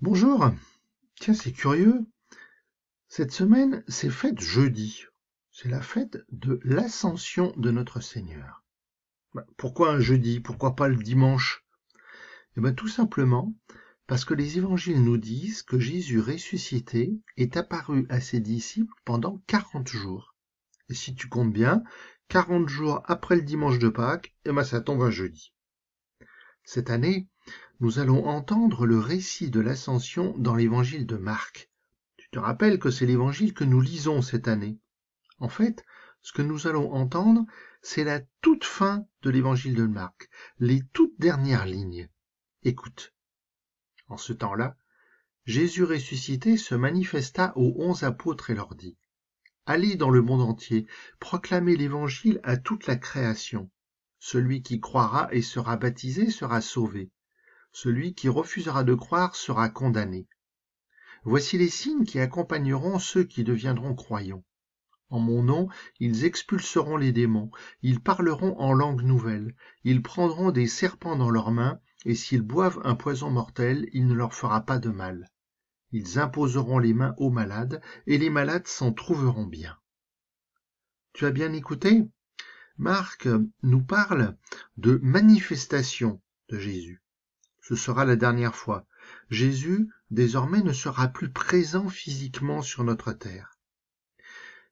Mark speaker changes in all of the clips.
Speaker 1: Bonjour, tiens c'est curieux, cette semaine c'est fête jeudi, c'est la fête de l'Ascension de notre Seigneur. Pourquoi un jeudi, pourquoi pas le dimanche? Eh bien tout simplement parce que les évangiles nous disent que Jésus ressuscité est apparu à ses disciples pendant 40 jours. Et si tu comptes bien, 40 jours après le dimanche de Pâques, eh ben ça tombe un jeudi. Cette année, nous allons entendre le récit de l'Ascension dans l'évangile de Marc. Tu te rappelles que c'est l'évangile que nous lisons cette année. En fait, ce que nous allons entendre, c'est la toute fin de l'évangile de Marc, les toutes dernières lignes. Écoute. En ce temps-là, Jésus ressuscité se manifesta aux 11 apôtres et leur dit : Allez dans le monde entier, proclamez l'évangile à toute la création. Celui qui croira et sera baptisé sera sauvé. Celui qui refusera de croire sera condamné. Voici les signes qui accompagneront ceux qui deviendront croyants. En mon nom, ils expulseront les démons, ils parleront en langue nouvelle, ils prendront des serpents dans leurs mains, et s'ils boivent un poison mortel, il ne leur fera pas de mal. Ils imposeront les mains aux malades, et les malades s'en trouveront bien. Tu as bien écouté ? Marc nous parle de manifestation de Jésus. Ce sera la dernière fois. Jésus, désormais, ne sera plus présent physiquement sur notre terre.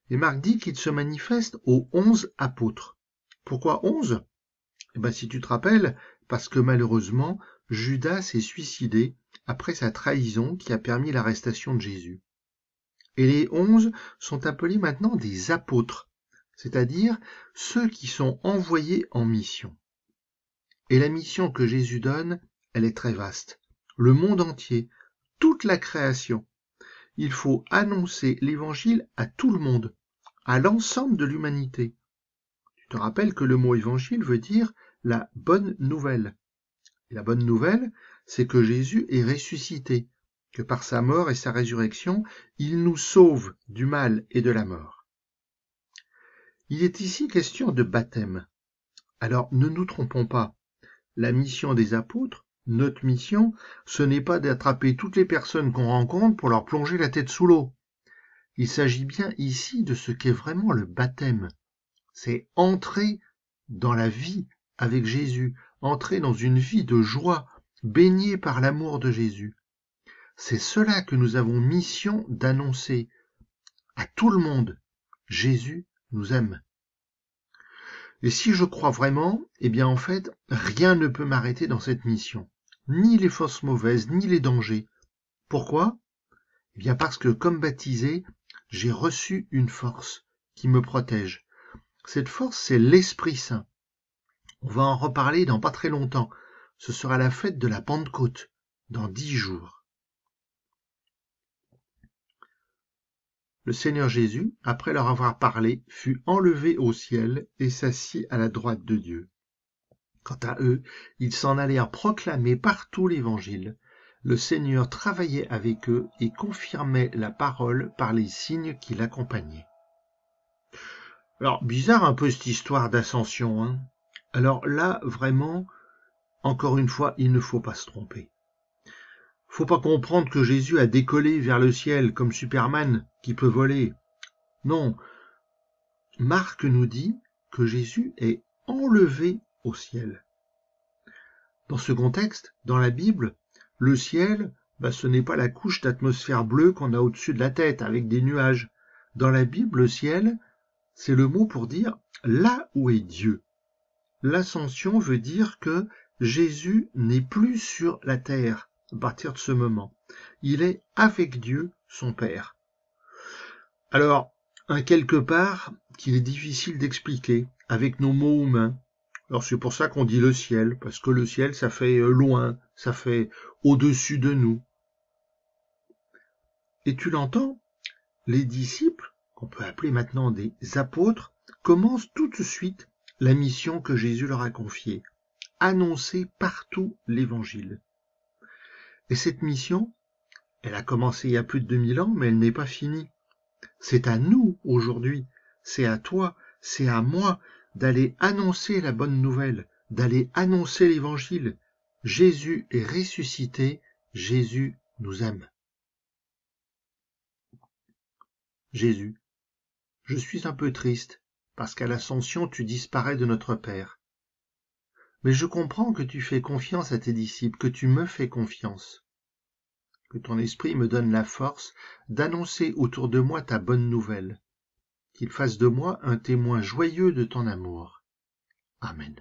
Speaker 1: Et Marc dit qu'il se manifeste aux 11 apôtres. Pourquoi 11 ? Eh bien, si tu te rappelles, parce que malheureusement, Judas s'est suicidé après sa trahison qui a permis l'arrestation de Jésus. Et les 11 sont appelés maintenant des apôtres, c'est-à-dire ceux qui sont envoyés en mission. Et la mission que Jésus donne, elle est très vaste. Le monde entier, toute la création. Il faut annoncer l'évangile à tout le monde, à l'ensemble de l'humanité. Tu te rappelles que le mot évangile veut dire la bonne nouvelle. Et la bonne nouvelle, c'est que Jésus est ressuscité, que par sa mort et sa résurrection, il nous sauve du mal et de la mort. Il est ici question de baptême. Alors ne nous trompons pas. La mission des apôtres, notre mission, ce n'est pas d'attraper toutes les personnes qu'on rencontre pour leur plonger la tête sous l'eau. Il s'agit bien ici de ce qu'est vraiment le baptême. C'est entrer dans la vie avec Jésus, entrer dans une vie de joie, baignée par l'amour de Jésus. C'est cela que nous avons mission d'annoncer à tout le monde. Jésus nous aime. Et si je crois vraiment, eh bien en fait, rien ne peut m'arrêter dans cette mission. Ni les forces mauvaises, ni les dangers. Pourquoi ? Eh bien parce que comme baptisé, j'ai reçu une force qui me protège. Cette force, c'est l'Esprit Saint. On va en reparler dans pas très longtemps. Ce sera la fête de la Pentecôte, dans 10 jours. Le Seigneur Jésus, après leur avoir parlé, fut enlevé au ciel et s'assit à la droite de Dieu. Quant à eux, ils s'en allèrent proclamer partout l'Évangile. Le Seigneur travaillait avec eux et confirmait la parole par les signes qui l'accompagnaient. Alors, bizarre un peu cette histoire d'ascension, hein. Alors là, vraiment, encore une fois, il ne faut pas se tromper. Faut pas comprendre que Jésus a décollé vers le ciel comme Superman qui peut voler. Non, Marc nous dit que Jésus est enlevé au ciel. Dans ce contexte, dans la Bible, le ciel, ce n'est pas la couche d'atmosphère bleue qu'on a au-dessus de la tête avec des nuages. Dans la Bible, le ciel, c'est le mot pour dire là où est Dieu. L'ascension veut dire que Jésus n'est plus sur la terre à partir de ce moment. Il est avec Dieu, son Père. Alors, quelque part, qu'il est difficile d'expliquer avec nos mots humains. Alors c'est pour ça qu'on dit le ciel, parce que le ciel, ça fait loin, ça fait au-dessus de nous. Et tu l'entends, les disciples, qu'on peut appeler maintenant des apôtres, commencent tout de suite la mission que Jésus leur a confiée, annoncer partout l'Évangile. Et cette mission, elle a commencé il y a plus de 2000 ans, mais elle n'est pas finie. C'est à nous aujourd'hui, c'est à toi, c'est à moi d'aller annoncer la bonne nouvelle, d'aller annoncer l'Évangile. Jésus est ressuscité, Jésus nous aime. Jésus, je suis un peu triste, parce qu'à l'Ascension tu disparais de notre Père. Mais je comprends que tu fais confiance à tes disciples, que tu me fais confiance, que ton esprit me donne la force d'annoncer autour de moi ta bonne nouvelle, qu'il fasse de moi un témoin joyeux de ton amour. Amen.